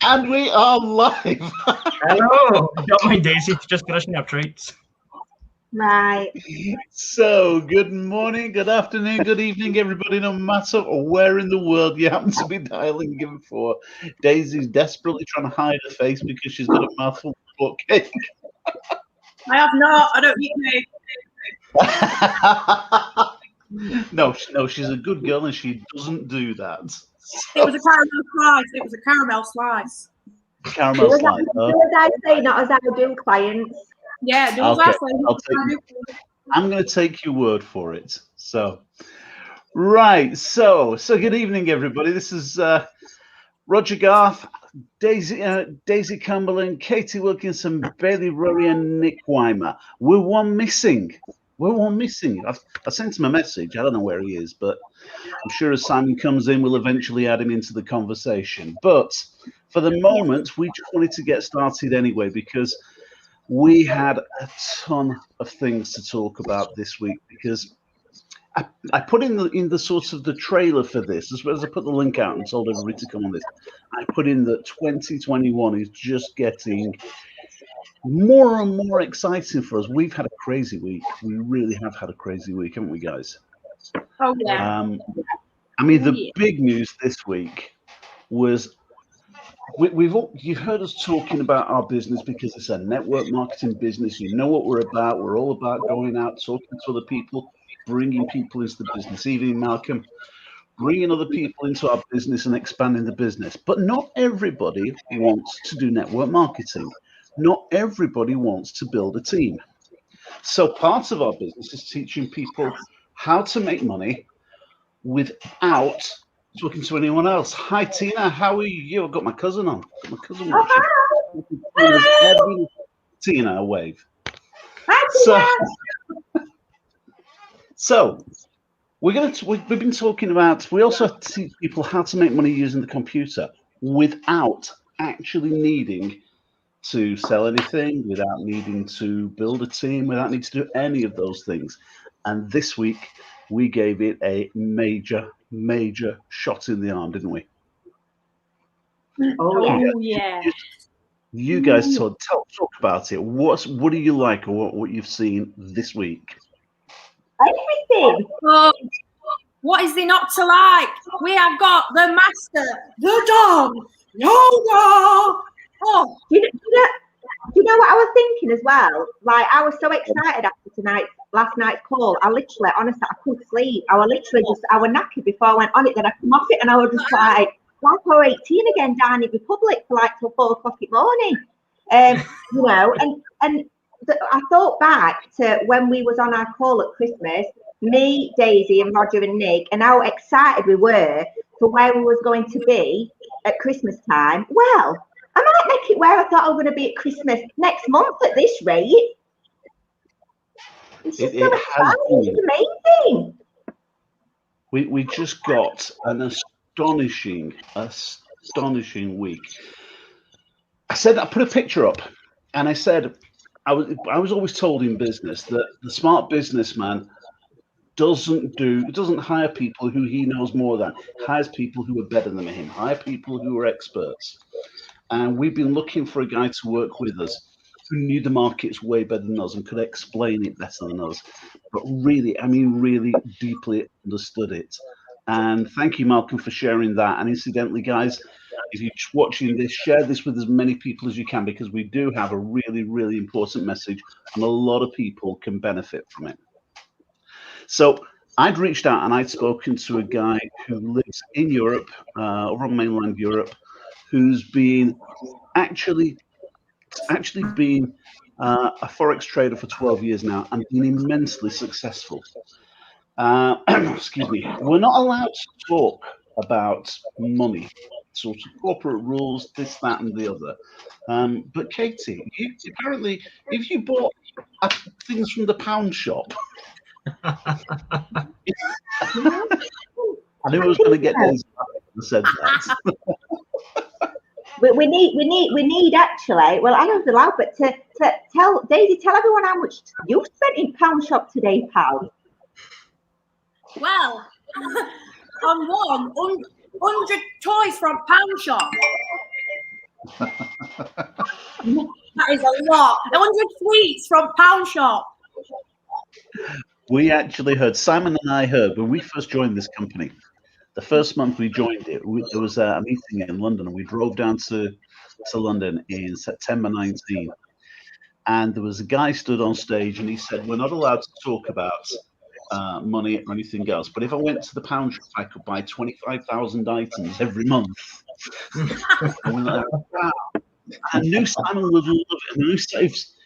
And we are live. Hello. Don't mind Daisy, just finishing up treats. Right. So, good morning, good afternoon, good evening, everybody, no matter where in the world you happen to be dialing in for. Daisy's desperately trying to hide her face because she's got a mouthful of butt cake. I have not. I don't eat cake. No, she's a good girl and she doesn't do that. It was a caramel slice. It was a caramel slice. Caramel slice. As I say, not as I do clients. Yeah, do Okay, that. I'm going to take your word for it. So, right. So good evening, everybody. This is Roger Garth, Daisy Cumberland, Katie Wilkinson, Bailey Rory, and Nick Weimer. We're one missing. I sent him a message. I don't know where he is, but I'm sure as Simon comes in, we'll eventually add him into the conversation. But for the moment, we just wanted to get started anyway because we had a ton of things to talk about this week because I put in the sort of the trailer for this, as well as I put the link out and told everybody to come on this. I put in that 2021 is just getting more and more exciting for us. We've had a crazy week. We really have had a crazy week, haven't we, guys? Oh, yeah. I mean, the big news this week was you've heard us talking about our business because it's a network marketing business. You know what we're about. We're all about going out, talking to other people, bringing people into the business. Even Malcolm, bringing other people into our business and expanding the business. But not everybody wants to do network marketing. Not everybody wants to build a team. So part of our business is teaching people how to make money without talking to anyone else. Hi, Tina. How are you? I've got my cousin on. My cousin watching. Tina, a wave. Hi, So we've been talking about. We also teach people how to make money using the computer without actually needing to sell anything, without needing to build a team, without needing to do any of those things. And this week we gave it a major shot in the arm, didn't we? Oh, yeah. You guys talk about it. What do you like, or what you've seen this week? Everything. What is there not to like? We have got the master, the dog, yoga. Oh, Do you know what I was thinking as well? Like, I was so excited after last night's call. I literally, honestly, I couldn't sleep. I was knackered before I went on it. Then I come off it and I was just like I was 18 again down in Republic for like till 4 o'clock in the morning. You know, and I thought back to when we was on our call at Christmas, me, Daisy, and Roger and Nick, and how excited we were for where we was going to be at Christmas time. Well, I might make it where I thought I was going to be at Christmas next month at this rate. It's just so exciting. It's amazing. We just got an astonishing week. I put a picture up, and I said I was always told in business that the smart businessman doesn't hire people who he knows more than, hires people who are better than him, hire people who are experts. And we've been looking for a guy to work with us who knew the markets way better than us and could explain it better than us, but really deeply understood it. And thank you, Malcolm, for sharing that. And incidentally, guys, if you're watching this, share this with as many people as you can, because we do have a really important message and a lot of people can benefit from it. So I'd reached out and I'd spoken to a guy who lives in Europe, over on mainland Europe, who's been actually been a forex trader for 12 years now and been immensely successful. Excuse me. We're not allowed to talk about money, sort of corporate rules, this, that, and the other. But Katie, apparently, if you bought things from the pound shop, I knew I was going to get these and said that. We need actually. Well, I don't allow, but to tell Daisy, tell everyone how much you spent in pound shop today, pal. Well, on one 100 toys from Pound Shop. That is a lot. 100 sweets from Pound Shop. We actually heard, Simon and I heard, when we first joined this company, the first month we joined it, there was a meeting in London, and we drove down to London in September 19. And there was a guy stood on stage, and he said, we're not allowed to talk about money or anything else, but if I went to the Pound Shop, I could buy 25,000 items every month. And we're like, wow. I knew Simon would love it. I knew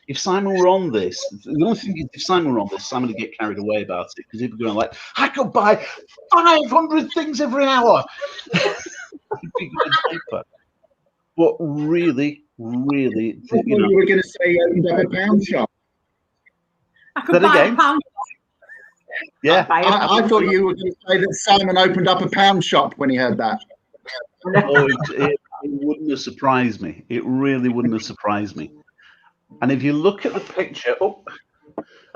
if Simon were on this, the only thing is, if Simon were on this, Simon would get carried away about it, because he'd be going like, I could buy 500 things every hour. But really, you know, you were going to say opened up a Pound Shop. I could buy a Pound Shop. Yeah. I thought you were going to say that Simon opened up a Pound Shop when he heard that. Oh, it wouldn't have surprised me. It really wouldn't have surprised me. And if you look at the picture, I'll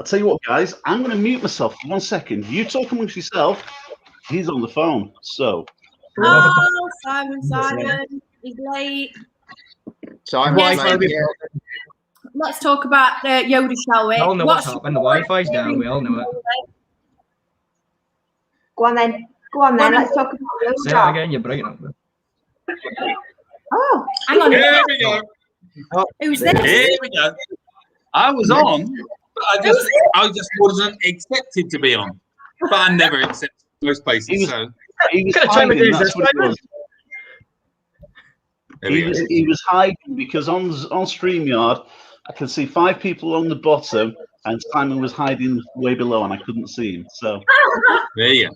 tell you what, guys, I'm going to mute myself for 1 second. You talk amongst yourself. He's on the phone. So. Oh, Simon, he's late. Simon, Let's talk about Yoda, shall we? We all know what's happened. The Wi-Fi's down. We all know it. Go on then. Let's talk about Say that Yoda. again. You're breaking up. Oh, Hang on. Here we go. Who's this? Here we go. I was on, but I just wasn't accepted to be on. But I never accepted most places. So He was What kind of time it hiding, is? that's what it was. there we go. He was hiding because on StreamYard, I could see 5 people on the bottom, and Simon was hiding way below, and I couldn't see him. So There you go.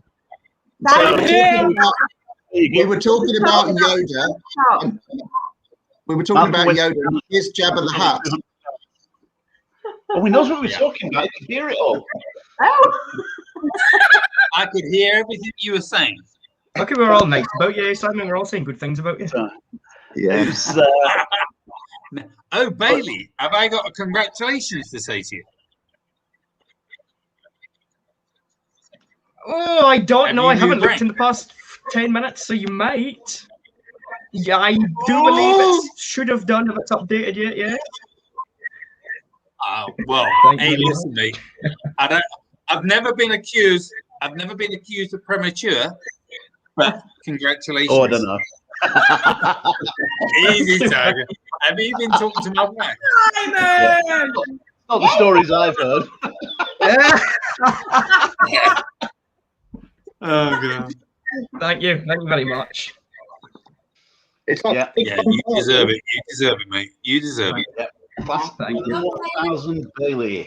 we were talking about Yoda. We were talking about Yoda. Here's Jabba the Hutt. Oh, he knows what we're talking about. He can hear it all. I could hear everything you were saying. Okay, we're all nice about you, Simon. We're all saying good things about you. Yeah. It was, Oh, Bailey, have I got a congratulations to say to you? Oh, I don't Have know. you I haven't moved looked in the past 10 minutes, so you might. Yeah, I do believe it should have done if it's updated yet. Yeah. Well, Thank hey, you. listen, mate. I've never been accused of premature, but congratulations. oh, I don't know. Easy, Tiger. Have you been talking to my wife? Simon! Not the stories I've heard. Oh, God. Thank you very much. It's not, Yeah. Yeah, you deserve it. You deserve it, mate. You deserve it. Class Thank you. 1,000 Bailey.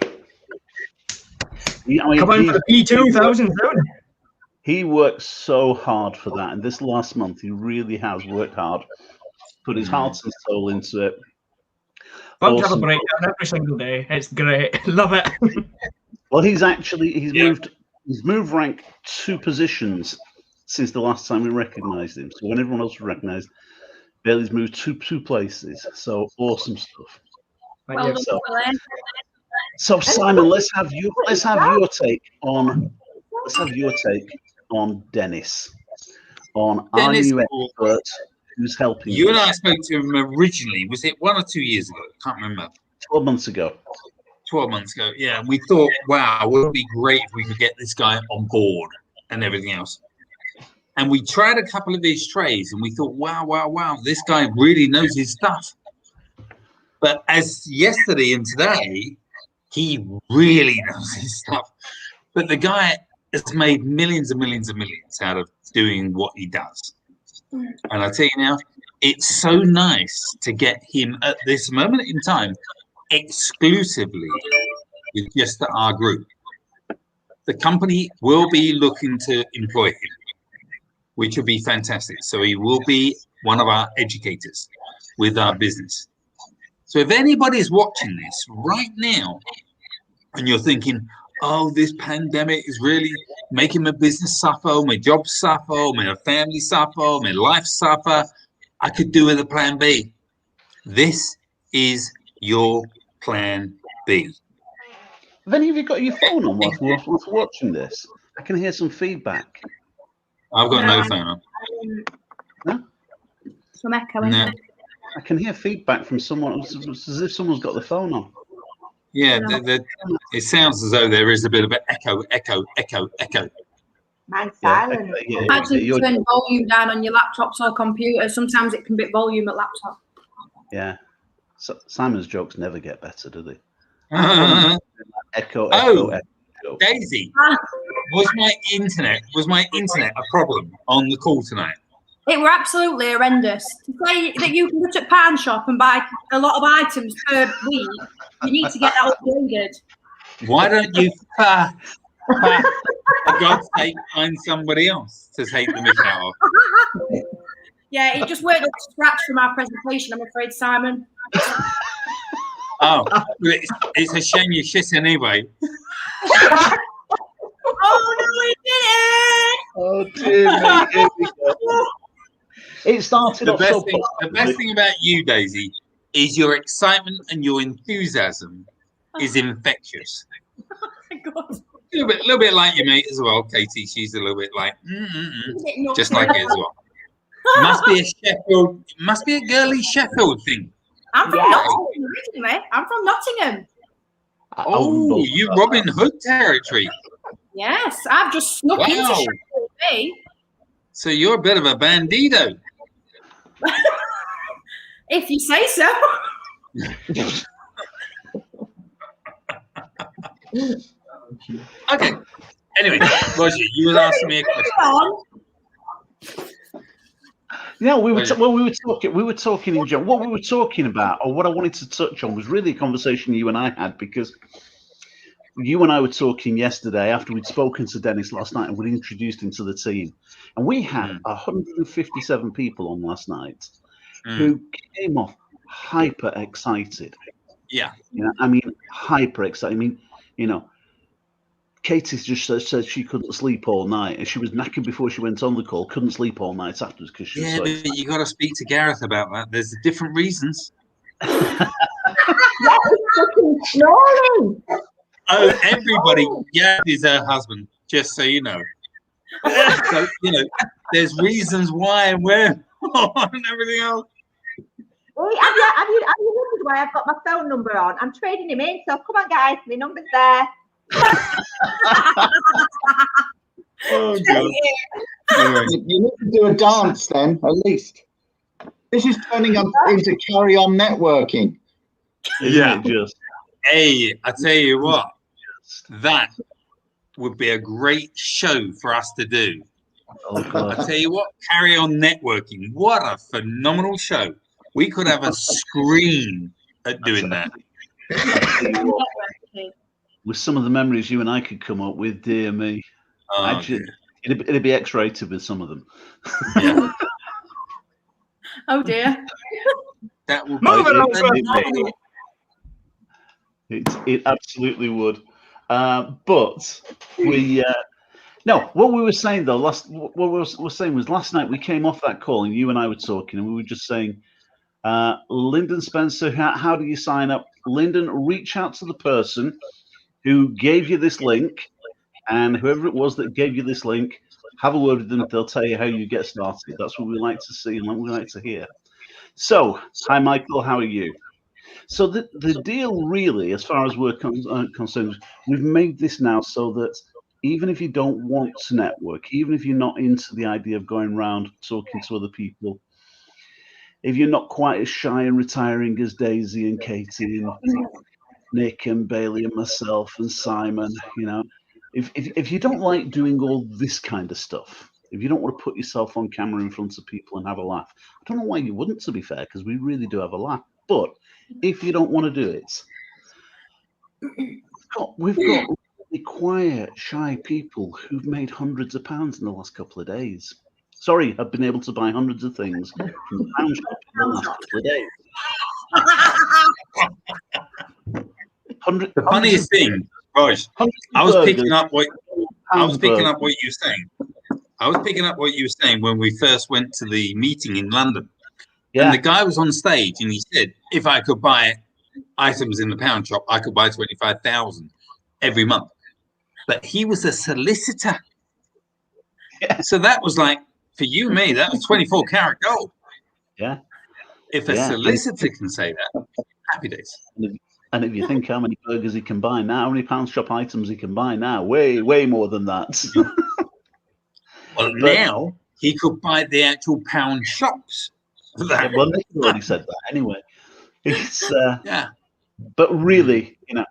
Come on for the P2000 zone. He worked so hard for that, and this last month he really has worked hard, put his heart and soul into it. Fun to have a Awesome. breakdown every single day. It's great. Love it. Well, he's moved rank 2 positions since the last time we recognised him. So when everyone else was recognised, Bailey's moved two places. So awesome stuff. Thank Well you. done, So, Glenn. so Simon, let's have your take on Dennis, on our Dennis, new expert who's helping you and us I spoke to him originally. Was it 1 or 2 years ago? I can't remember. 12 months ago. 12 months ago. Yeah, we thought, wow, it would be great if we could get this guy on board and everything else. And we tried a couple of his trays and we thought, wow, this guy really knows his stuff. But as yesterday and today, he really knows his stuff. But the guy has made millions and millions and millions out of doing what he does. And I tell you now, it's so nice to get him at this moment in time exclusively with just our group. The company will be looking to employ him, which will be fantastic. So he will be one of our educators with our business. So if anybody's watching this right now and you're thinking, oh, this pandemic is really making my business suffer, my job suffer, my family suffer, my life suffer, I could do with a plan B. This is your plan B. Have any of you got your phone on whilst watching this? I can hear some feedback. I've got no phone on. Some echo. No. I can hear feedback from someone. It's as if someone's got the phone on. Yeah, it sounds as though there is a bit of an echo. Mine's Yeah, silent. yeah, Imagine you're- turn volume down on your laptops or computer. Sometimes it can be volume at laptop. yeah. So, Simon's jokes never get better, do they? Echo, Oh. echo. Daisy, was my internet a problem on the call tonight? It were absolutely horrendous. To say that you can go to a pawn shop and buy a lot of items per week, you need to get that upgraded. Why don't you, for God's sake, find somebody else to take the mick out of? Yeah, it just worked up to scratch from our presentation, I'm afraid, Simon. Oh, it's a shame you shit anyway. Oh, no, we did it! Oh, dear me. Here we go. It started The off so best thing about you, Daisy, is your excitement and your enthusiasm is infectious. Oh, my God. A little bit like your mate as well, Katie. She's a little bit like, just like it as well. Must be a Sheffield. Must be a girly Sheffield thing. I'm from Nottingham, originally. I'm from Nottingham. Oh, you Robin Hood territory. Yes, I've just snuck into Wow. Sheffield Bay. So you're a bit of a bandito. If you say so. Okay. Anyway, Roger, you were asking me a question. Yeah, we were talking in general. What we were talking about, or what I wanted to touch on, was really a conversation you and I had, because you and I were talking yesterday after we'd spoken to Dennis last night and we'd introduced him to the team, and we had 157 people on last night who came off hyper excited. Yeah. You know, I mean, hyper excited. I mean, you know, Katie just said she couldn't sleep all night, and she was knackered before she went on the call. Couldn't sleep all night afterwards because she was so excited. But you got to speak to Gareth about that. There's different reasons. Snoring. Oh, everybody, Gareth is her husband, just so you know. So, you know, there's reasons why and where and everything else. Wait, have you wondered why I've got my phone number on? I'm trading him in, so come on, guys, my number's there. Oh, God. Anyway. You need to do a dance then, at least. This is turning into carry on networking. Isn't it just? Hey, I tell you what, that would be a great show for us to do. Oh, I God. tell you what, carry on networking. What a phenomenal show. We could have a screen at doing that. With some of the memories you and I could come up with, dear me. Oh, Actually, it'd be X-rated with some of them. yeah. Oh, dear. That would be it absolutely would. But we no, what we were saying though, what we were saying was last night we came off that call and you and I were talking and we were just saying, Lyndon Spencer, how do you sign up? Lyndon, reach out to the person who gave you this link, and whoever it was that gave you this link, have a word with them. They'll tell you how you get started. That's what we like to see and what we like to hear. So, hi, Michael. How are you? So the deal really, as far as we're concerned, we've made this now so that even if you don't want to network, even if you're not into the idea of going around talking to other people, if you're not quite as shy and retiring as Daisy and Katie and Nick and Bailey and myself and Simon, you know, if you don't like doing all this kind of stuff, if you don't want to put yourself on camera in front of people and have a laugh, I don't know why you wouldn't, to be fair, because we really do have a laugh. But if you don't want to do it, we've got really quiet, shy people who've made hundreds of pounds in the last couple of days. Sorry, I've been able to buy hundreds of things from the pound shop in the last couple of days. The funniest thing, Raj, I was picking up what you were saying. I was picking up what you were saying when we first went to the meeting in London. Yeah. And the guy was on stage and he said, if I could buy items in the pound shop, I could buy 25,000 every month. But he was a solicitor. Yeah. So that was like, for you and me, that was 24 karat gold. Yeah. If a solicitor can say that, happy days. And if you think how many burgers he can buy now, how many pound shop items he can buy now, way more than that. Well, now he could buy the actual pound shops. Yeah, well, Nick already said that anyway. It's yeah. But really, you know,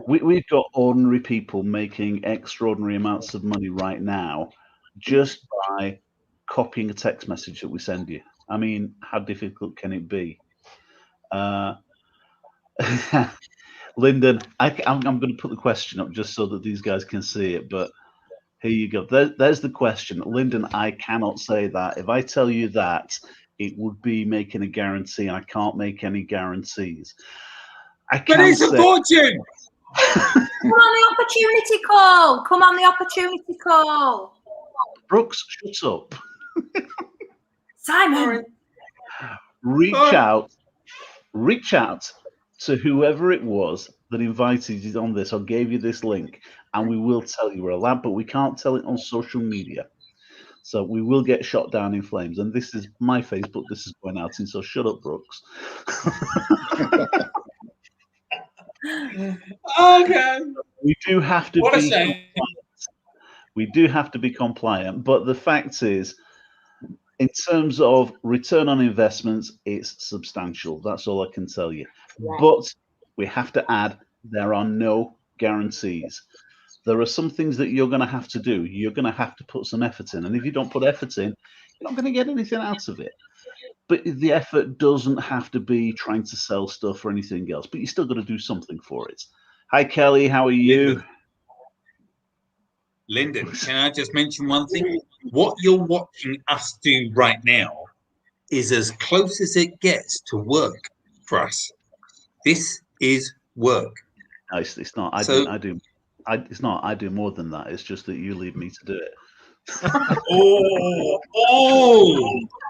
we've got ordinary people making extraordinary amounts of money right now just by copying a text message that we send you. I mean, how difficult can it be? Lyndon, I'm going to put the question up just so that these guys can see it, but here you go. There's the question. Lyndon, I cannot say that. If I tell you that, it would be making a guarantee, and I can't make any guarantees. But it's a fortune! Come on the opportunity call. Come on the opportunity call. Brooks, shut up. Simon. Reach out to whoever it was that invited you on this or gave you this link, and we will tell you. We're allowed, but we can't tell it on social media. So we will get shot down in flames. And this is my Facebook. This is going out in, so shut up, Brooks. Okay. We do have to be compliant. We do have to be compliant. But the fact is, in terms of return on investments, it's substantial. That's all I can tell you. Yeah. But we have to add, there are no guarantees. There are some things that you're going to have to do. You're going to have to put some effort in. And if you don't put effort in, you're not going to get anything out of it. But the effort doesn't have to be trying to sell stuff or anything else. But you still got to do something for it. Hi, Kelly. How are you? Lyndon, can I just mention one thing? What you're watching us do right now is as close as it gets to work for us. This is work. No, it's not. I do more than that. It's just that you leave me to do it.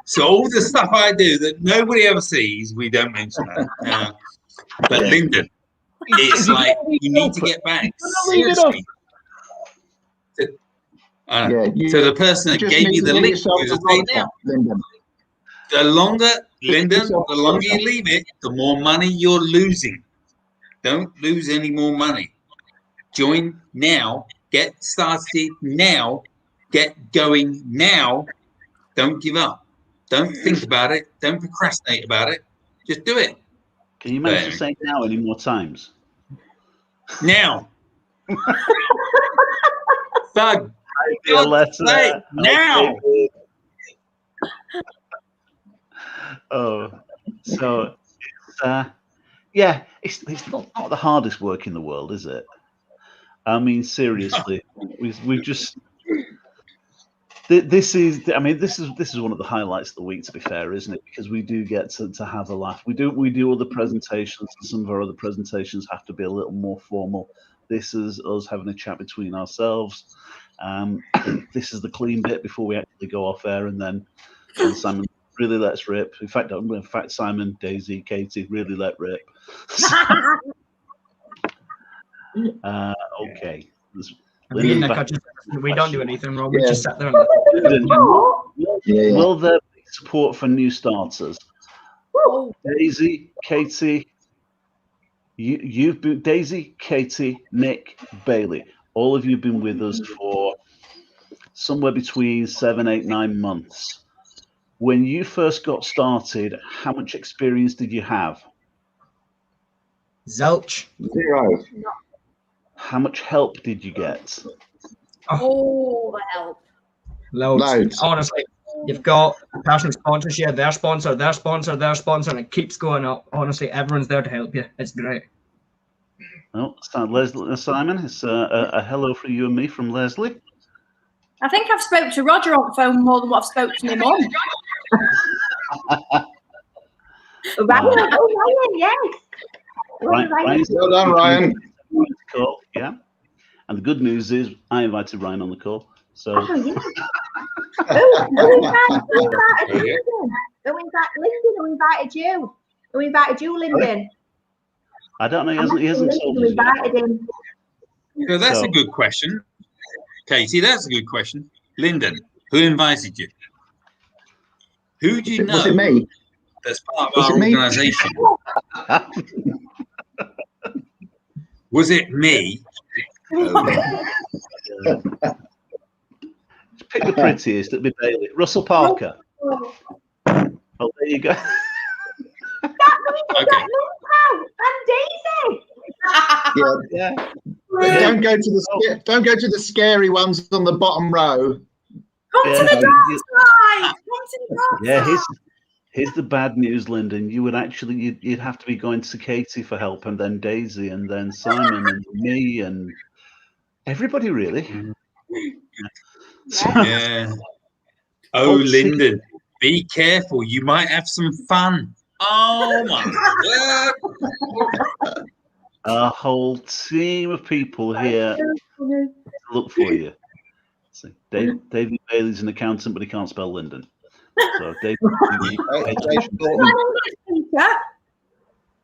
So all the stuff I do that nobody ever sees, we don't mention that. But Lyndon, it's like you need to get back. Seriously. So the person that gave you the link, the longer you leave it, the more money you're losing. Don't lose any more money. Join now. Get started now. Get going now. Don't give up. Don't think about it. Don't procrastinate about it. Just do it. Can you manage to say now any more times? Now. Thug. Letter. Now. Oh, so yeah, it's not the hardest work in the world, is it? I mean, seriously, we've just. This is one of the highlights of the week, to be fair, isn't it? Because we do get to have a laugh. We do other presentations, and some of our other presentations have to be a little more formal. This is us having a chat between ourselves. This is the clean bit before we actually go off air, and then Simon really lets rip. In fact, Simon, Daisy, Katie really let rip. Okay. We don't do anything wrong. We just sat there. Will there be support for new starters? Daisy, Katie, you've been Daisy, Katie, Nick, Bailey. All of you have been with us for somewhere between 7, 8, 9 months. When you first got started, how much experience did you have? Zilch. 0. How much help did you get? Oh, the help. Loads. Honestly, you've got a person sponsors you, their sponsor, their sponsor, their sponsor, and it keeps going up. Honestly, everyone's there to help you. It's great. Oh, Leslie, Simon, it's a hello for you and me from Leslie. I think I've spoke to Roger on the phone more than what I've spoke to my mum. Ryan, yes. Ryan. Well done, Ryan. Call, yeah. And the good news is I invited Ryan on the call. So Who invited you? Who invited you, Lyndon? I don't know. He hasn't told me. So that's a good question. Katie, that's a good question. Lyndon, who invited you? Who do you know? Was it me? that's part of our organisation. Was it me? Pick the prettiest. It'll be Bailey. Russell Parker. Oh, there you go. Okay. And Daisy. Yeah. Don't go to the scary ones on the bottom row. Come to the dark side. Come to the dark Yeah, side. here's the bad news, Lyndon. You would actually you'd have to be going to Katie for help, and then Daisy, and then Simon, and me, and everybody really. Yeah. Oh, Lyndon, be careful. You might have some fun. Oh my God. A whole team of people here to look for you. So David Bailey's an accountant, but he can't spell Lyndon. So David,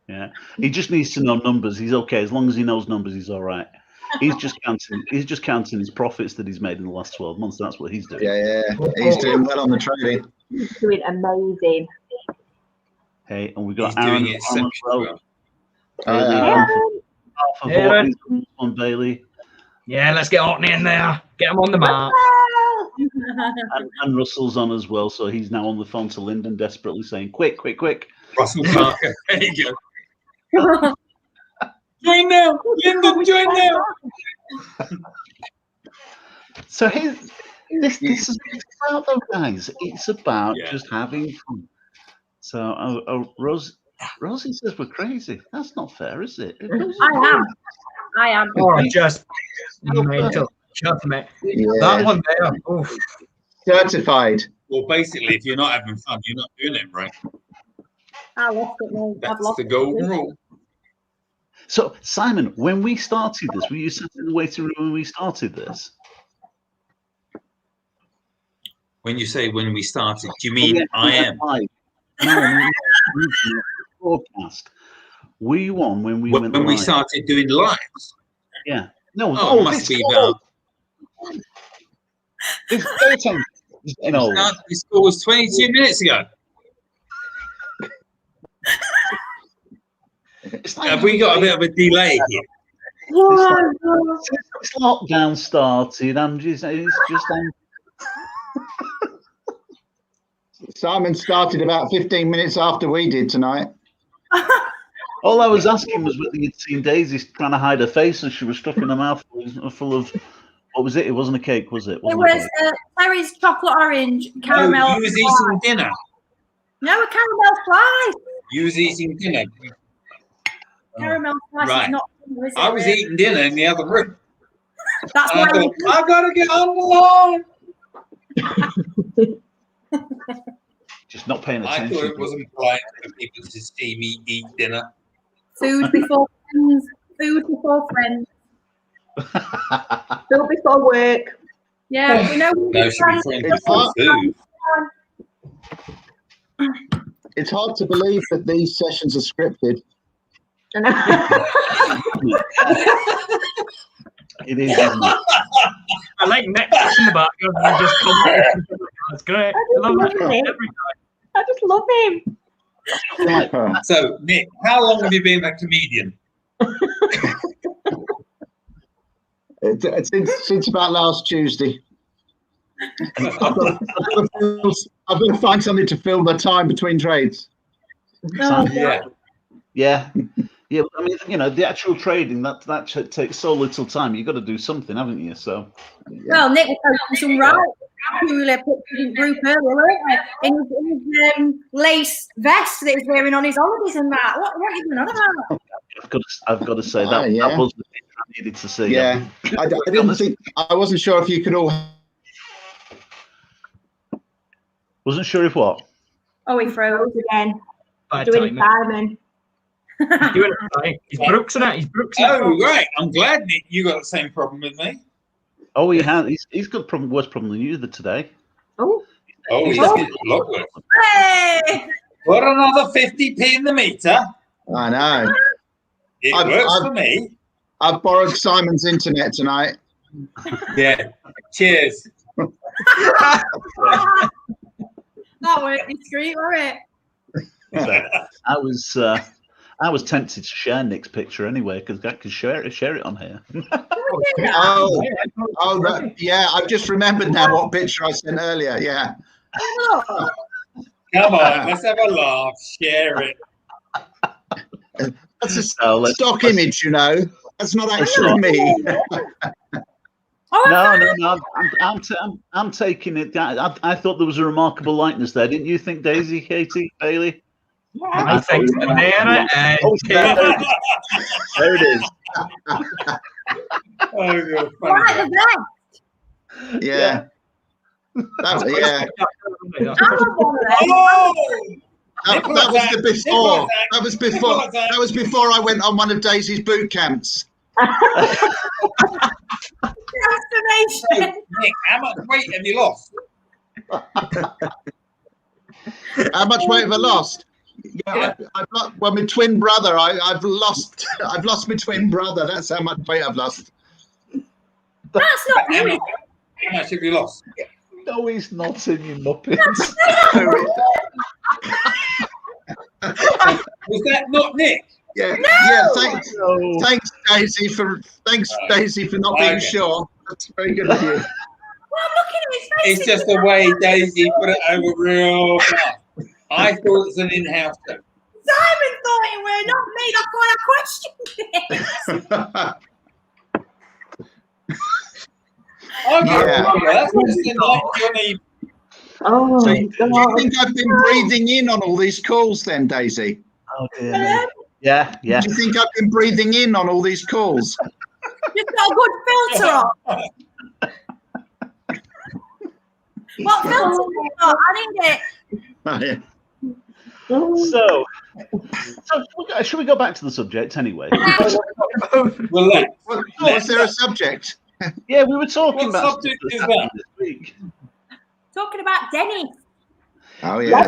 yeah, he just needs to know numbers. He's okay as long as he knows numbers. He's all right. He's just counting his profits that he's made in the last 12 months. That's what he's doing. Yeah. He's doing well on the trading. He's doing amazing. Hey, and we've got He's Aaron doing it as well. Aaron. On Bailey. Yeah, let's get Orkney in there. Get him on the map. And Russell's on as well, so he's now on the phone to Lyndon, desperately saying, "Quick, quick, quick!" Russell Parker. There you go. Join now, Lyndon. Join now. So this is about though, guys. It's about just having fun. So Rosie says we're crazy. That's not fair, is it? I am. Oh, just mental. Just mental. That one there. Oof. Certified. Well, basically, if you're not having fun, you're not doing it right. I lost it, mate. I've That's lost the it. golden rule. So Simon, when we started this, were you sat in the waiting room when we started this? When you say when we started, do you mean I am? No, broadcast. Were you on when we went When we live? started doing lives? Yeah. No. Oh, it must be about. It's daytime. This call was 22 minutes ago. Have we got a bit of a delay here? Since lockdown started, it's just Simon started about 15 minutes after we did tonight. all I was asking was whether you'd seen Daisy trying to hide her face as she was stuffing her mouth full of what was it? It wasn't a cake, was it? It was Terry's chocolate orange caramel. Oh, you was eating dinner. No, a caramel slice. You was eating dinner. Caramel slice Right. is not. Is it I was really? eating dinner in the other room. That's And why I thought, I gotta get on the line. just not paying I attention. thought it wasn't polite for people to see me eat dinner. food before friends. Food before friends. Still before work. Yeah, we know. No, should be friends before food. It's hard to believe that these sessions are scripted. It is, isn't it? I like Nick in the background. And just that's great. I love that every time. I just love him. So, Nick, how long have you been a comedian? Since about last Tuesday. I've got to find something to fill the time between trades. Yeah. Yeah, I mean, you know, the actual trading that takes so little time. You've got to do something, haven't you? So, Well, Nick was posting some right cool pictures in group earlier, weren't they? In his lace vest that he's wearing on his holidays and that. What are you doing on about? I've got to say that that was the thing I needed to see. Yeah, I didn't think. I wasn't sure if you could all. Wasn't sure if what. Oh, he froze again. Doing Simon. Doing it right. He's Brooks in it. He's Brooks in it. Oh, right. I'm glad, Nick, you got the same problem with me. Oh, he has. He's got a worse problem than you today. Oh, he's a lot worse. Hey! Put another 50p in the meter. I know. It works for me. I've borrowed Simon's internet tonight. Yeah. Cheers. That worked discreet, wasn't it? So I was tempted to share Nick's picture anyway because I could share it on here. Yeah, I've just remembered now what picture I sent earlier. Yeah. Oh, Come on, let's have a laugh. Share it. That's a stock image, you know. That's not actually me. No. I'm taking it. I thought there was a remarkable likeness there. Didn't you think, Daisy, Katie, Bailey? I think there There it is. Oh, you're funny. right, the best. Yeah. Yeah. That was the before. That was before I went on one of Daisy's boot camps. Transformation. Nick, how much weight have you lost? How much weight have I lost? Yeah, well, my twin brother. I've lost my twin brother. That's how much weight I've lost. That's not How you. much have you lost? No, he's not in you muppets. Was that not Nick? Yeah, No! yeah. Thanks, Daisy, for not being sure. That's very good of you. Well, I'm looking at his face. It's just the way Daisy put it over real fast. I thought it was an in-house joke. Simon thought it were, not me. That's why I questioned it. That's just like Johnny. Oh, So you think I've been breathing in on all these calls then, Daisy? Oh dear. Yeah. Do you think I've been breathing in on all these calls? Just got a good filter on. What filter have you got? I need it. So should we go back to the subject anyway? Well, Was there a subject? Yeah, we were talking What about subject stuff is happened that? this week. Talking about Dennis. Oh yeah.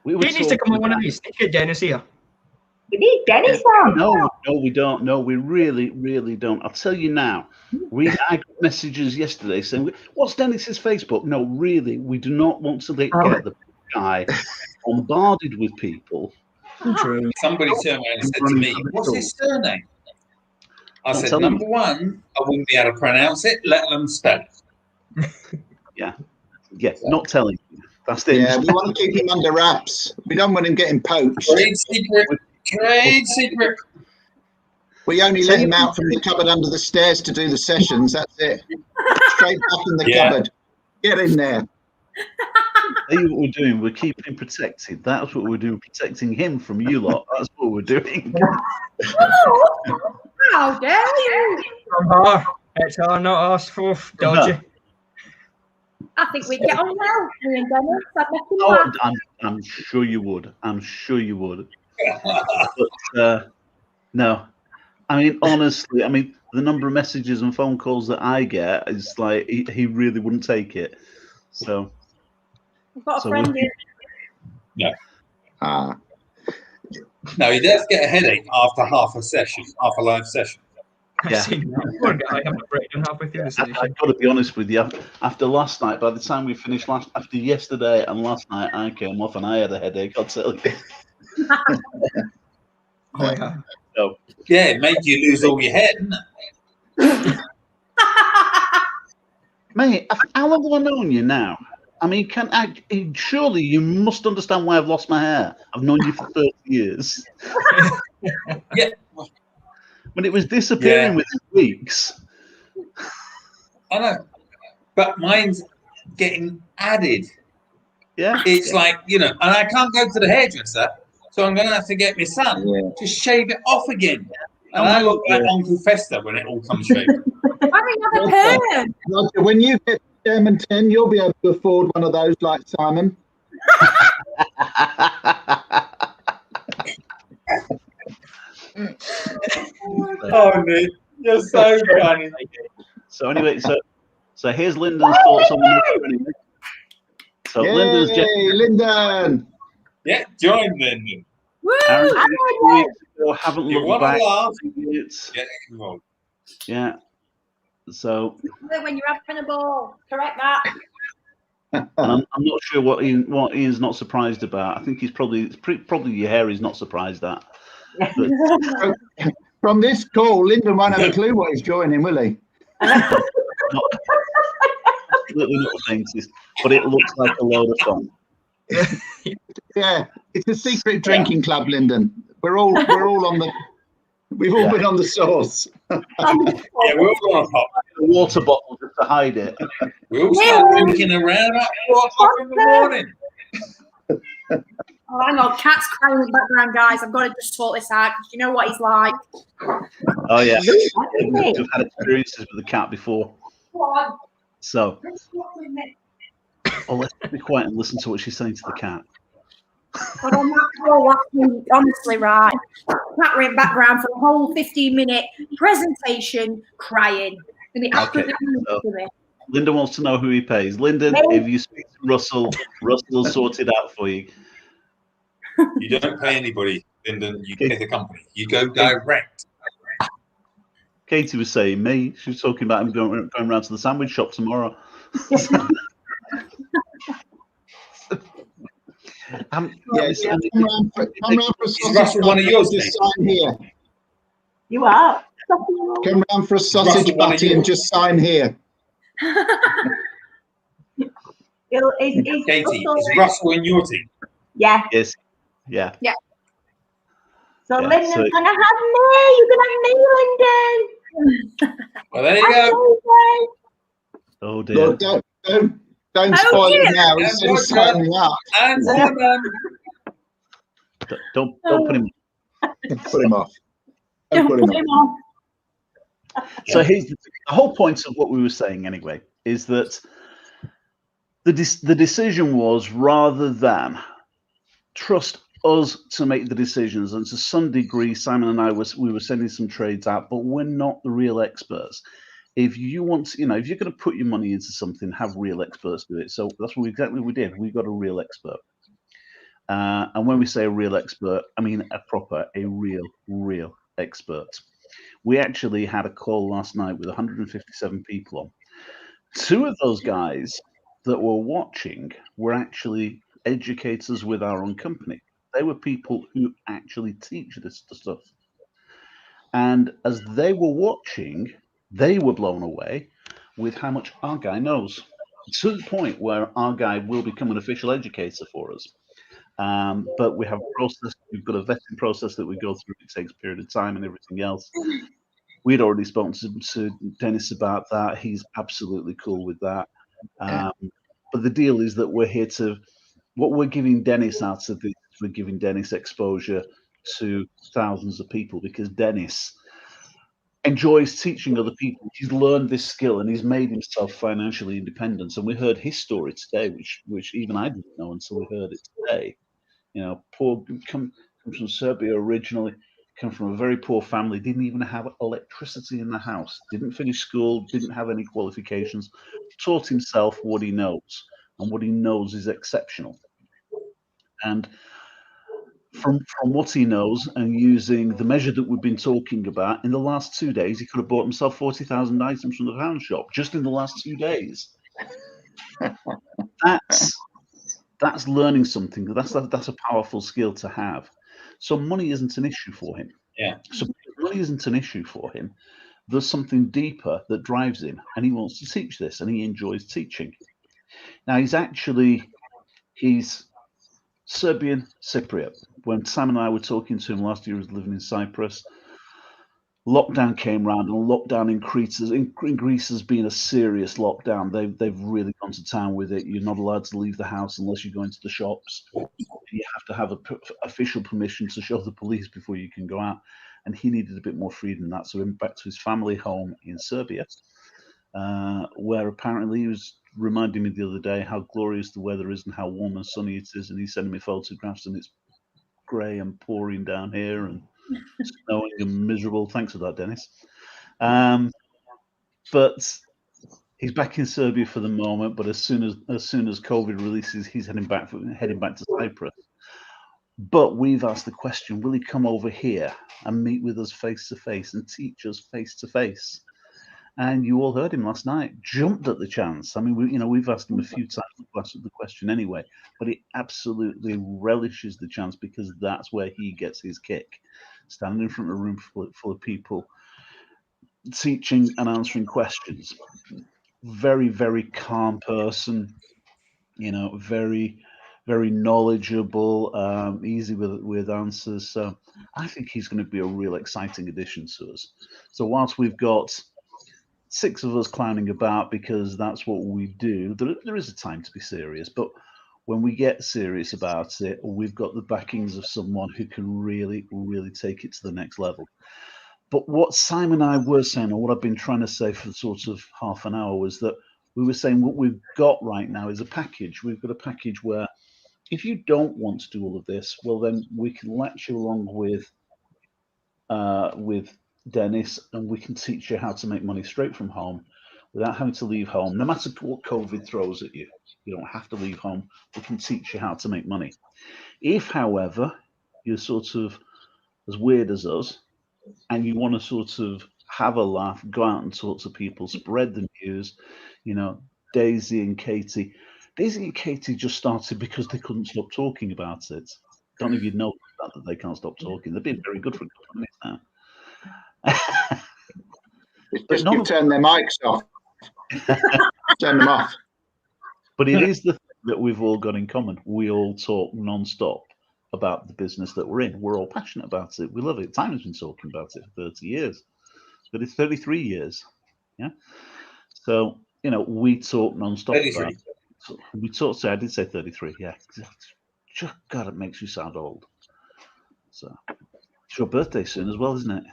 We were He needs to come on one of talking these. Get Dennis here. We need Dennis on. No, we don't. No, we really don't. I'll tell you now. I got messages yesterday saying, "What's Dennis's Facebook?" No, really, we do not want to get the guy bombarded with people. True. somebody turned around and said to me, "What's his surname?" I said, "Number one, I wouldn't be able to pronounce it, let alone spell it." Yeah, not telling you. That's the Yeah, we want to keep him under wraps. We don't want him getting poached. Trade secret. We only let him out from the cupboard under the stairs to do the sessions. That's it. Straight back in the cupboard. Get in there. See what we're doing? We're keeping him protected. That's what we're doing, protecting him from you lot. That's what we're doing. Oh, how dare you? From her. It's her, not us. Oof, dodgy. I think we'd get on well, me and Dennis. I'd make him Oh, laugh. I'm sure you would. I'm sure you would. But no, I mean, honestly, the number of messages and phone calls that I get is like he really wouldn't take it. So I've got a So friend we- who No, he does get a headache after half a live session. Yeah. I've seen that. Poor guy having a breakdown halfway through the session. I've got to be honest with you. After last night, by the time we finished after yesterday and last night, I came off and I had a headache. I'll tell you. Oh, yeah. So, Yeah, it made you lose all your hair, didn't it? mate, how long have I known you now? I mean, surely you must understand why I've lost my hair. I've known you for 30 years. Yeah. When it was disappearing within weeks. I know. But mine's getting added. Yeah. It's like, and I can't go to the hairdresser, so I'm going to have to get my son to shave it off again. And I look like Uncle Fester when it all comes straight. I don't have a perm. Roger, when you get Chairman 10, you'll be able to afford one of those like Simon. Oh, Nick, you're so funny. So anyway, so here's Lyndon's thoughts on the anyway. So Lyndon's Yay, Lyndon! Yeah, join then. Woo! Aaron, I know that. haven't You looked want back. to laugh? It's, Get involved. yeah. So When you're having a ball, correct that. And I'm not sure what Ian's not surprised about. I think he's probably your hair he's not surprised at. But, From this call, Lyndon won't have a clue what he's joining, will he? absolutely not the faintest, but it looks like a load of fun. Yeah, it's a secret drinking club, Lyndon. We're all on the. We've all been on the source. Yeah, we're all on top. A water bottle just to hide it. We all start drinking around at 4 o'clock in the morning. Oh, hang on, cat's crying in the background, guys. I've got to just sort this out because you know what he's like. Oh yeah, we've had experiences with the cat before. So, let's be quiet and listen to what she's saying to the cat. But on that call last week, honestly, right, cat were in background for the whole 15-minute presentation, crying. And Okay, so Lyndon wants to know who he pays. Lyndon, if you speak to Russell will sort it out for you. You don't pay anybody, Lyndon. You pay the company. You go direct. Katie was saying me. She was talking about him going around to the sandwich shop tomorrow. Come round for a sausage Russell one of yours, just sign here. You are. Come round for a sausage butty and just sign here. Katie, is Russell in your team? Yeah. Yes. Yeah. Yeah. So Yeah, Lyndon's so- gonna have me. You're gonna have me, Lyndon. Well, there you go. Oh dear. Look, don't spoil it now. He's still signing up. And on. Don't put him. Put him off. Don't put him off. So here's the whole point of what we were saying anyway is that the decision was, rather than trust us to make the decisions, and to some degree Simon and I we were sending some trades out, but we're not the real experts. If you want to, if you're going to put your money into something, have real experts do it. So that's what exactly we did. We got a real expert. And when we say a real expert, I mean a real expert. We actually had a call last night with 157 people on. 2 of those guys that were watching were actually educators with our own company. They were people who actually teach this stuff. And as they were watching, they were blown away with how much our guy knows, to the point where our guy will become an official educator for us. But we have a process, we've got a vetting process that we go through. It takes a period of time and everything else. We'd already spoken to Dennis about that. He's absolutely cool with that. But the deal is that we're here to, what we're giving Dennis out of this, we're giving Dennis exposure to thousands of people, because Dennis enjoys teaching other people. He's learned this skill and he's made himself financially independent. And we heard his story today, which even I didn't know until we heard it today. Poor, come from Serbia originally, come from a very poor family, didn't even have electricity in the house, didn't finish school, didn't have any qualifications, taught himself what he knows, and what he knows is exceptional. And from what he knows, and using the measure that we've been talking about, in the last 2 days, he could have bought himself 40,000 items from the pound shop just in the last 2 days. That's learning something. That's a powerful skill to have. So money isn't an issue for him. Yeah. So money isn't an issue for him. There's something deeper that drives him, and he wants to teach this, and he enjoys teaching. Now he's Serbian Cypriot. When Sam and I were talking to him last year, he was living in Cyprus. Lockdown came round, and lockdown in Greece has been a serious lockdown. They've really gone to town with it. You're not allowed to leave the house unless you go into the shops. You have to have official permission to show the police before you can go out. And he needed a bit more freedom than that, so he went back to his family home in Serbia, where apparently he was reminding me the other day how glorious the weather is and how warm and sunny it is. And he's sending me photographs, and it's grey and pouring down here and snowing and miserable. Thanks for that, Dennis. But he's back in Serbia for the moment. But as soon as COVID releases, he's heading back to Cyprus. But we've asked the question: will he come over here and meet with us face to face and teach us face to face? And you all heard him last night, jumped at the chance. I mean, we've asked him a few times to answer the question anyway, but he absolutely relishes the chance because that's where he gets his kick. Standing in front of a room full of people, teaching and answering questions. Very, very calm person, very, very knowledgeable, easy with answers. So I think he's going to be a real exciting addition to us. So whilst we've got 6 of us clowning about because that's what we do, there is a time to be serious. But when we get serious about it, we've got the backings of someone who can really, really take it to the next level. But what Simon and I were saying, or what I've been trying to say for sort of half an hour, was that we were saying what we've got right now is a package. We've got a package where if you don't want to do all of this, well, then we can latch you along with Dennis, and we can teach you how to make money straight from home without having to leave home. No matter what COVID throws at you, you don't have to leave home. We can teach you how to make money. If, however, you're sort of as weird as us, and you want to sort of have a laugh, go out and talk to people, spread the news, Daisy and Katie just started because they couldn't stop talking about it. Don't know if you know that they can't stop talking. They've been very good for a couple of minutes now. Just you turn their mics off. Turn them off. But it is the thing that we've all got in common. We all talk non-stop about the business that we're in. We're all passionate about it. We love it. Simon's been talking about it for 30 years, but it's 33 years. Yeah. So, we talk non-stop 33. about it. So we talk, I did say 33. Yeah. God, it makes you sound old. So it's your birthday soon as well, isn't it?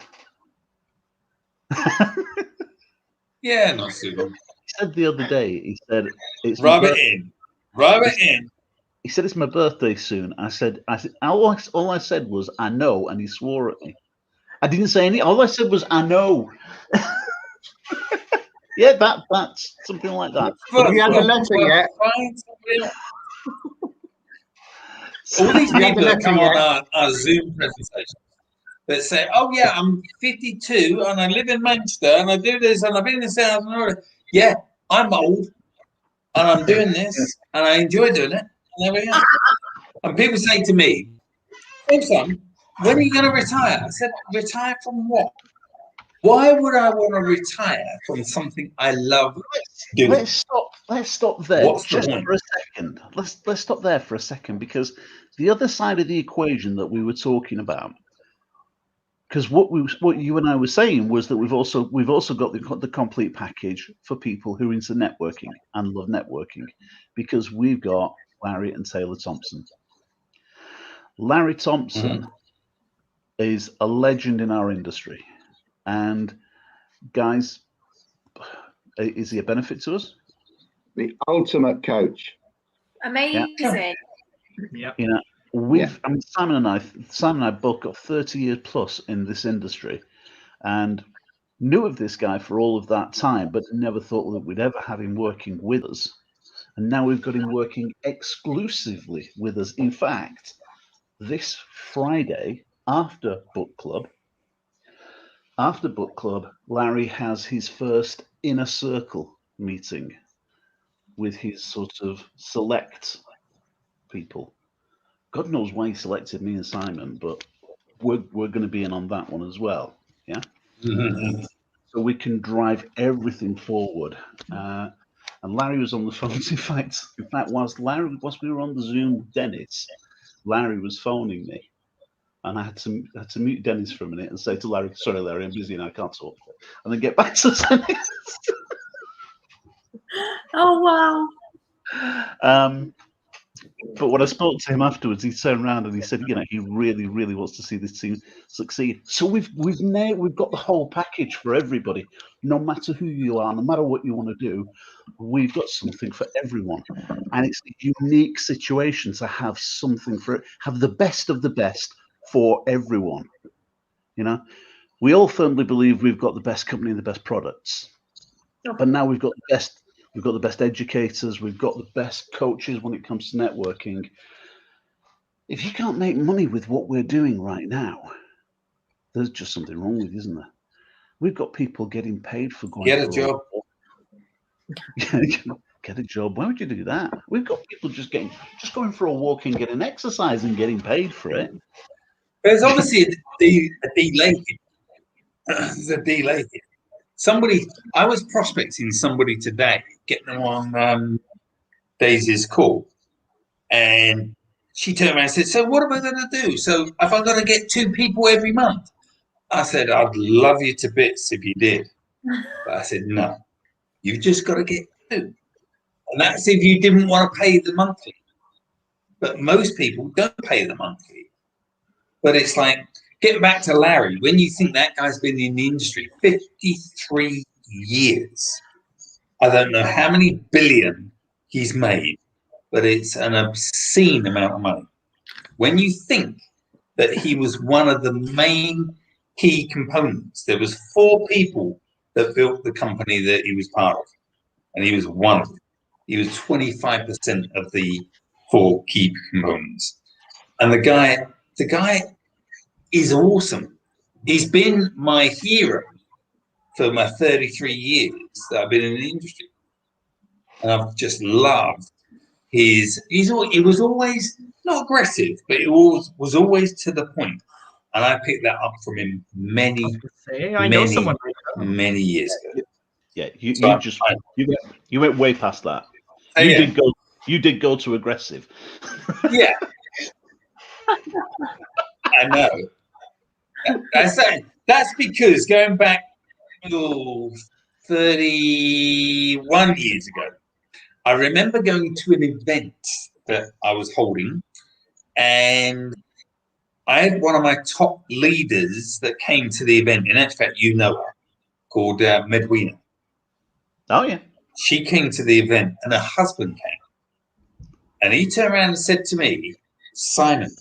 Yeah, not super. He said the other day, it's Rub it in. He said, it's my birthday soon. I said, all I said was, I know, and he swore at me. I didn't say any. All I said was, I know. Yeah, that's something like that. Have you had a letter yet? All these people that come on our Zoom presentations that say, oh, yeah, I'm 52 and I live in Manchester and I do this and I've been in sales and all that. Yeah, I'm old and I'm doing this and I enjoy doing it. And there we go. And people say to me, oh, son, when are you going to retire? I said, retire from what? Why would I want to retire from something I love doing? Let's stop there. What's just the point? For a second. Let's stop there for a second, because the other side of the equation that we were talking about, because what you and I were saying was that we've also got the complete package for people who are into networking and love networking, because we've got Larry and Taylor Thompson. Larry Thompson is a legend in our industry. And guys, is he a benefit to us? The ultimate coach. Amazing. Yeah. I mean, Simon and I both got 30 years plus in this industry, and knew of this guy for all of that time, but never thought that we'd ever have him working with us. And now we've got him working exclusively with us. In fact, this Friday after book club, Larry has his first inner circle meeting with his sort of select people. God knows why he selected me and Simon, but we're going to be in on that one as well. Yeah. So we can drive everything forward. And Larry was on the phone. In fact, whilst we were on the Zoom with Dennis, Larry was phoning me. And I had to mute Dennis for a minute and say to Larry, sorry, Larry, I'm busy and I can't talk. And then get back to Dennis. Oh, wow. But when I spoke to him afterwards, he turned around and he said, he really, really wants to see this team succeed. So we've got the whole package for everybody. No matter who you are, no matter what you want to do, we've got something for everyone. And it's a unique situation to have something have the best of the best for everyone. We all firmly believe we've got the best company and the best products. But now we've got the best. We've got the best educators. We've got the best coaches when it comes to networking. If you can't make money with what we're doing right now, there's just something wrong with you, isn't there? We've got people getting paid for going. Get a for job. Get a job. Why would you do that? We've got people just going for a walk and getting exercise and getting paid for it. There's obviously a delay. There's a delay. Somebody, I was prospecting somebody today, getting them on Daisy's call, and she turned around and said, "So what am I going to do? So if I'm going to get 2 people every month?" I said, "I'd love you to bits if you did," but I said, "No, you've just got to get 2, and that's if you didn't want to pay the monthly." But most people don't pay the monthly. But it's like, getting back to Larry, when you think that guy's been in the industry 53 years, I don't know how many billion he's made, but it's an obscene amount of money. When you think that he was one of the main key components, there was 4 people that built the company that he was part of, and he was one of them. He was 25% of the 4 key components. And the guy is awesome. He's been my hero for my 33 years that I've been in the industry. And I've just loved he was always not aggressive, but it was always to the point. And I picked that up from him many years ago. Yeah, you went way past that. You did go to aggressive. Yeah. I know. That's because going back 31 years ago, I remember going to an event that I was holding, and I had one of my top leaders that came to the event, and in fact, you know her, called Medwina. Oh, yeah. She came to the event, and her husband came. And he turned around and said to me, "Simon,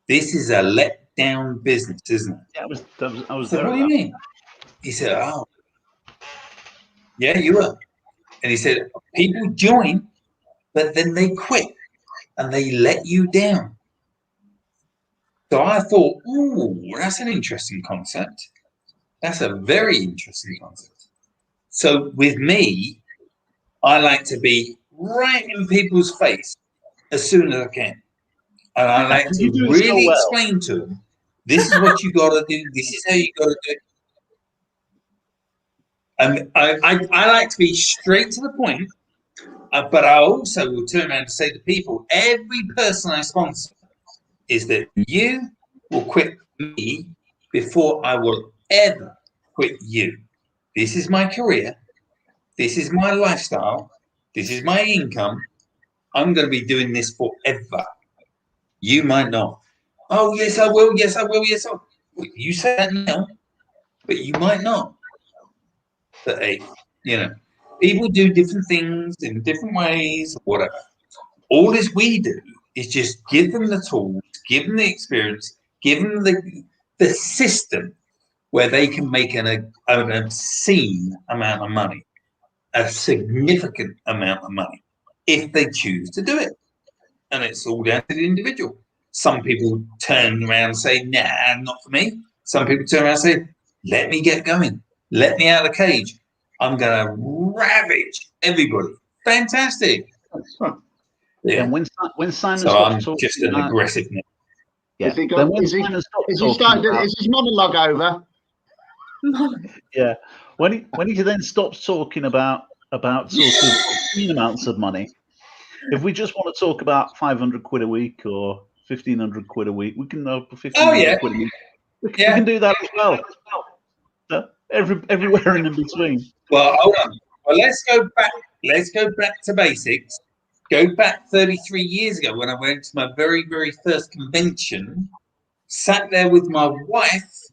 this is a let-down business, isn't it?" Yeah, I was So there. what do you mean? He said, "Oh, yeah, you were." And he said, "People join, but then they quit and they let you down." So I thought, ooh, that's an interesting concept. That's a very interesting concept. So with me, I like to be right in people's face as soon as I can. And I like to really explain to them, this is what you got to do. This is how you got to do it. And I like to be straight to the point, but I also will turn around and say to people, every person I sponsor is that you will quit me before I will ever quit you. This is my career. This is my lifestyle. This is my income. I'm going to be doing this forever. You might not. "Oh, yes, I will. Yes, I will. Yes, I will." You say that now, but you might not. But hey, people do different things in different ways, whatever. All this we do is just give them the tools, give them the experience, give them the system where they can make an obscene amount of money, a significant amount of money, if they choose to do it. And it's all down to the individual. Some people turn around and say, "Nah, not for me." Some people turn around and say, "Let me get going. Let me out of the cage. I'm going to ravage everybody." Fantastic. Yeah. And when Simon so I'm just an aggressive. Yeah. Is his monologue over? Yeah. When he then stops talking about sort of obscene amounts of money, if we just want to talk about 500 quid a week or 1,500 quid a week, we can know 1,500 quid a week. We can do that as well. So everywhere in between. Well, hold on. Well, let's go back. Let's go back to basics. Go back 33 years ago when I went to my very, very first convention. Sat there with my wife,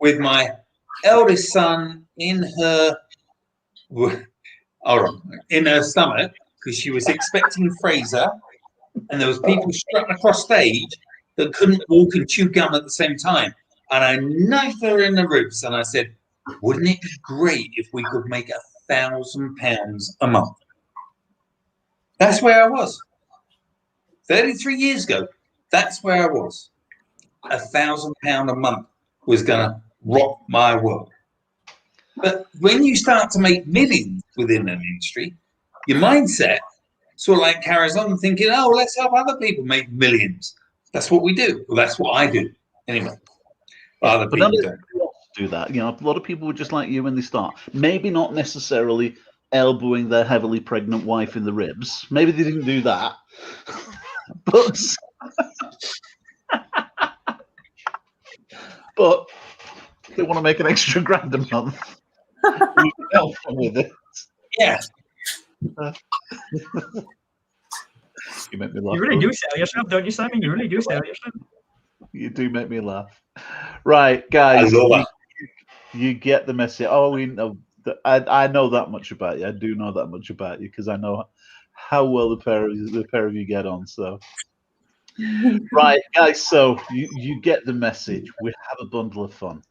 with my eldest son in her stomach, because she was expecting Fraser, and there was people strutting across stage that couldn't walk and chew gum at the same time. And I knifed her in the ribs, and I said, "Wouldn't it be great if we could make £1,000 a month?" That's where I was. 33 years ago, that's where I was. £1,000 a month was going to rock my world. But when you start to make millions within an industry, your mindset sort of like carries on thinking, oh, let's help other people make millions. That's what we do. Well, that's what I do. Anyway, other But people none don't. do that. You know, a lot of people were just like you when they start. Maybe not necessarily elbowing their heavily pregnant wife in the ribs. Maybe they didn't do that. But they want to make an extra grand a month. We can help them with it. Yeah. You make me laugh. You really do sell yourself, don't you, Simon? You really do sell yourself. You do make me laugh. Right, guys. I love it. You get the message. Oh, we know. I know that much about you. I do know that much about you because I know how well the pair of you get on. So, right, guys. So you get the message. We have a bundle of fun.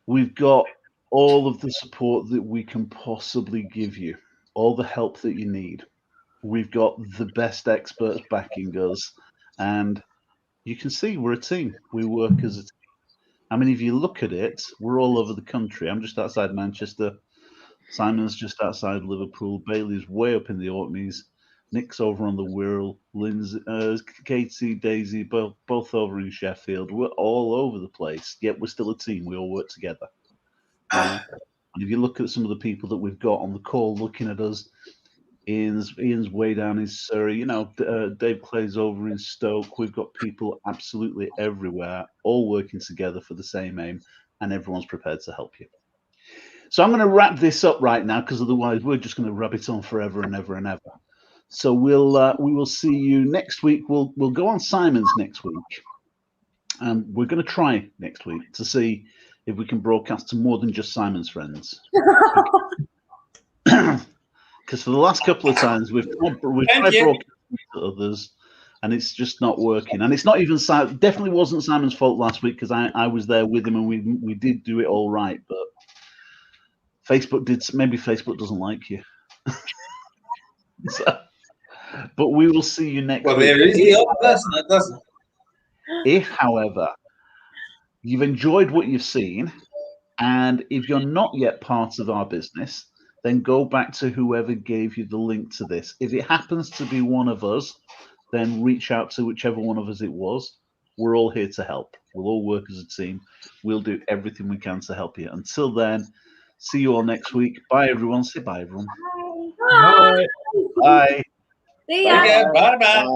We've got all of the support that we can possibly give you, all the help that you need. We've got the best experts backing us, and you can see we're a team. We work as a team. I mean, if you look at it, we're all over the country. I'm just outside Manchester. Simon's just outside Liverpool. Bailey's way up in the Orkneys. Nick's over on the Wirral. Lindsay, Katie, Daisy, both over in Sheffield. We're all over the place, yet we're still a team. We all work together. And if you look at some of the people that we've got on the call looking at us, Ian's way down in Surrey. You know, Dave Clay's over in Stoke. We've got people absolutely everywhere, all working together for the same aim, and everyone's prepared to help you. So I'm going to wrap this up right now because otherwise we're just going to rub it on forever and ever and ever. So we will see you next week. We'll go on Simon's next week, and we're going to try next week to see if we can broadcast to more than just Simon's friends. Because for the last couple of times we've tried broadcasting to others, and it's just not working. And it's not even definitely wasn't Simon's fault last week because I was there with him and we did do it all right. But maybe Facebook doesn't like you. But we will see you next week. Well, there is the other person that doesn't. If, however, you've enjoyed what you've seen, and if you're not yet part of our business, then go back to whoever gave you the link to this. If it happens to be one of us, then reach out to whichever one of us it was. We're all here to help. We'll all work as a team. We'll do everything we can to help you. Until then, see you all next week. Bye, everyone. Say bye, everyone. Bye. Bye. See ya. Bye-bye.